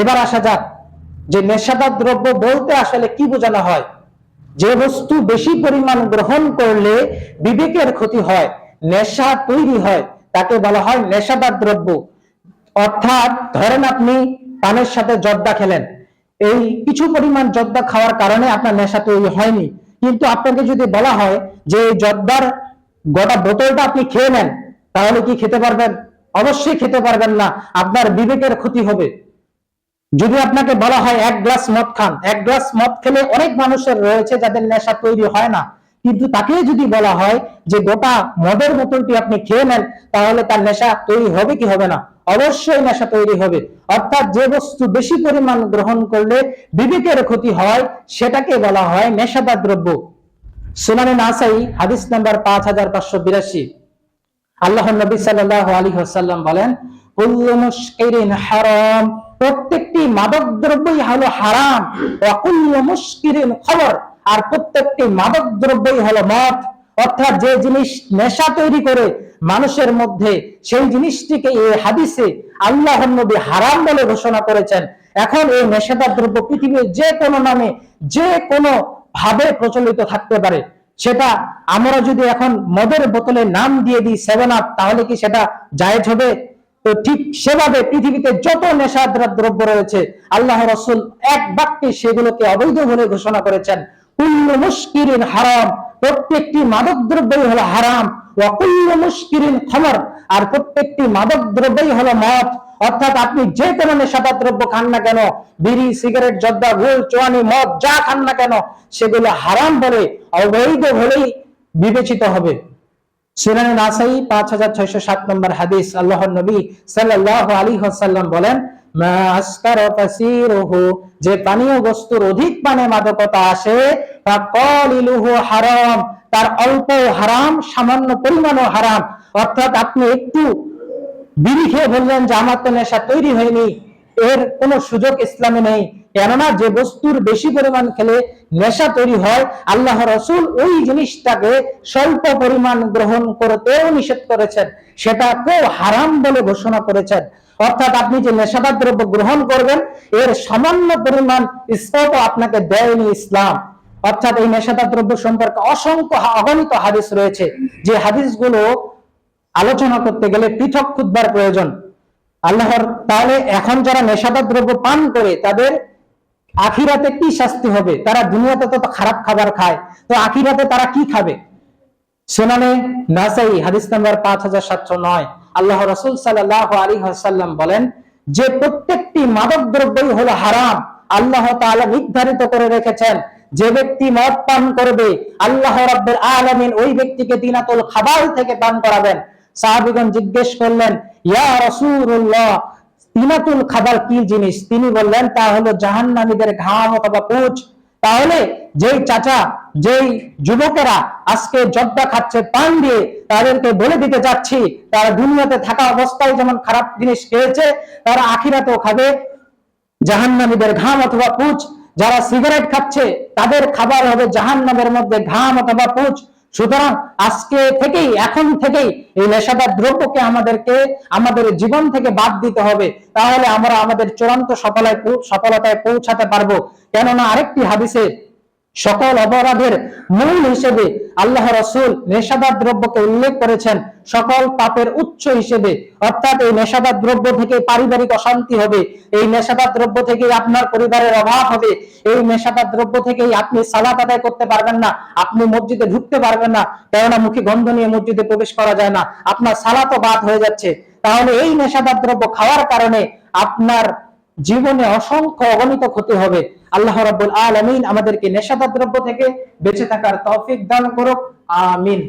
এবার আসা যাক যে নেশাদার দ্রব্য বলতে আসলে কি বোঝানো হয়। যে বস্তু বেশি পরিমাণ গ্রহণ করলে বিবেকের ক্ষতি হয়, নেশা তৈরি হয়, তাকে বলা হয় নেশাদার দ্রব্য। অর্থাৎ ধরেন আপনি পানের সাথে জর্দা খেলেন, এই কিছু পরিমাণ জর্দা খাওয়ার কারণে আপনার নেশা তৈরি হয়নি, কিন্তু আপনাকে যদি বলা হয় যে জর্দার গোটা বোতলটা আপনি খেয়ে নেন, তাহলে কি খেতে পারবেন? অবশ্যই খেতে পারবেন না, আপনার বিবেকের ক্ষতি হবে। যদি আপনাকে বলা হয় এক গ্লাস মদ খান, এক গ্লাস মদ খেলে অনেক মানুষের রয়েছে যাদের নেশা তৈরি হয় না, কিন্তু তাকে যদি বলা হয় যে গোটা মদের বোতলটি আপনি খেয়ে নেন, তাহলে তার নেশা তৈরি হবে কি হবে না? অবশ্যই নেশা তৈরি হবে। অর্থাৎ যে বস্তু বেশি পরিমাণ গ্রহণ করলে বিবেকের ক্ষতি হয়, সেটাকে বলা হয় নেশাদার দ্রব্য। সুনানে নাসাই হাদিস নাম্বার 5582, আল্লাহর নবী সাল্লাল্লাহু আলাইহি ওয়াসাল্লাম বলেন, কুল্লু মুশকিরিন হারাম, প্রত্যেকটি মাদক দ্রব্যই হলো হারাম, ওয়া কুল্লু মুশকিরিন খামর, আর প্রত্যেকটি মাদক দ্রব্যই হলো মদ। অর্থাৎ যে জিনিস নেশা তৈরি করে মানুষের মধ্যে, সেই জিনিসটিকে এই হাদিসে আল্লাহর নবী হারাম বলে ঘোষণা করেছেন। এখন এই নেশাদার দ্রব্য পৃথিবীর যে কোনো নামে, যে কোনো ভাবে প্রচলিত থাকতে পারে। সেটা আমরা যদি এখন মদের বোতলের নাম দিয়ে দিই 7 আপ, তাহলে কি সেটা জায়েজ হবে? তো ঠিক সেভাবে পৃথিবীতে যত নেশাদার দ্রব্য রয়েছে, আল্লাহ রাসূল এক বাক্যে সেগুলোকে অবৈধ বলে ঘোষণা করেছেন। কুল্লু মুশকিরিন হারাম, প্রত্যেকটি মাদক দ্রব্যই হলো হারাম, ওয়া কুল্লু মুশকিরিন খামর, আর প্রত্যেকটি মাদক দ্রব্যই হলো মদ। অর্থাৎ আপনি যে কোনো নেশাদার দ্রব্য খান না কেন, বিড়ি, সিগারেট, জর্দা, গুল, চুয়ানি, মদ যা খান না কেন, সেগুলো হারাম বলে, অবৈধ বলেই বিবেচিত হবে। সুনানে নাসাই 5607 নম্বর হাদিস, আল্লাহর নবী সাল্লাল্লাহু আলাইহি ওয়াসাল্লাম বলেন, মা আসকারা কাসীরুহু, যে পানীয় বস্তুর অধিক পানে মাদকতা আসে, ফাকালিলুহু হারাম, তার অল্প হারাম, সামান্য পরিমাণও হারাম। অর্থাৎ আপনি একটু বিড়ি খেয়ে বললেন যে আমার তো নেশা তৈরি হয়নি, এর কোনো সুযোগ ইসলামে নেই। কেননা যে বস্তুর বেশি পরিমাণ খেলে নেশা তৈরি হয়, আল্লাহ রাসূল ওই জিনিসটাকে স্বল্প পরিমাণ গ্রহণ করতেও নিষেধ করেছেন, সেটাকেও হারাম বলে ঘোষণা করেছেন। অর্থাৎ আপনি যে নেশাদার দ্রব্য গ্রহণ করবেন, এর সামান্য পরিমাণ স্কোপ আপনাকে দেয়নি ইসলাম। অর্থাৎ এই নেশাদার দ্রব্য সম্পর্কে অসংখ্য অগণিত হাদিস রয়েছে, যে হাদিসগুলো আলোচনা করতে গেলে পৃথক খুতবার প্রয়োজন। আল্লাহর, তাহলে এখন যারা নেশাদার দ্রব্য পান করে তাদের আখিরাতে কি শাস্তি হবে? তারা দুনিয়াতে তো খারাপ খাবার খায়, তো আখিরাতে তারা কি খাবে? সুনানে নাসাই হাদিস নাম্বার 5709, আল্লাহ রাসূল সাল্লাল্লাহু আলাইহি ওয়াসাল্লাম বলেন যে প্রত্যেকটি মাদক দ্রব্যই হলো হারাম। আল্লাহ তাআলা নির্ধারিত করে রেখেছেন, যে ব্যক্তি মদ পান করবে, আল্লাহ রাব্বুল আলামিন ওই ব্যক্তিকে দিনাতুল খাবার থেকে পান করাবেন। সাহাবীগণ জিজ্ঞেস করলেন, ইয়া রাসূলুল্লাহ, তিনাতুল খাবার কি জিনিস? তিনি বললেন, তা হলো জাহান্নামীদের ঘাম অথবা পুঁজ। তাহলে যেই চাচা, যেই যুবকেরা আজকে জর্দা খাচ্ছে পান দিয়ে, তাদেরকে বলে দিতে চাচ্ছি, তারা দুনিয়াতে থাকা অবস্থায় যেমন খারাপ জিনিস খেয়েছে, তারা আখিরাতেও খাবে জাহান্নামীদের ঘাম অথবা পুঁজ। যারা সিগারেট খাচ্ছে, তাদের খাবার হবে জাহান্নামের মধ্যে ঘাম অথবা পুঁজ। সুতরাং আজকে থেকেই, এখন থেকেই এই নেশাদার দ্রব্যকে আমাদেরকে আমাদের জীবন থেকে বাদ দিতে হবে, তাহলে আমরা আমাদের চূড়ান্ত সফলতায় পৌঁছাতে পারবো। কেননা আরেকটি হাদিসে সকল অপরাধের মূল হিসেবে আল্লাহ রাসূল নেশাদার দ্রব্যকে উল্লেখ করেছেন সকল পাপের উৎস হিসেবে। অর্থাৎ এই নেশাদার দ্রব্য থেকে পারিবারিক অশান্তি হবে, এই নেশাদার দ্রব্য থেকে আপনার পরিবারের অভাব হবে, এই নেশাদার দ্রব্য থেকেই আপনি সালাত আদায় করতে পারবেন না, আপনি মসজিদে ঢুকতে পারবেন না, কেননা মুখে গন্ধ নিয়ে মসজিদে প্রবেশ করা যায় না, আপনার সালাতও বাদ হয়ে যাচ্ছে। তাহলে এই নেশাদার দ্রব্য খাওয়ার কারণে আপনার জীবনে অসংখ্য অগণিত ক্ষতি হবে। আল্লাহ রাব্বুল আলামিন আমাদেরকে নেশাদার দ্রব্য থেকে বেঁচে থাকার তৌফিক দান করুক, আমিন।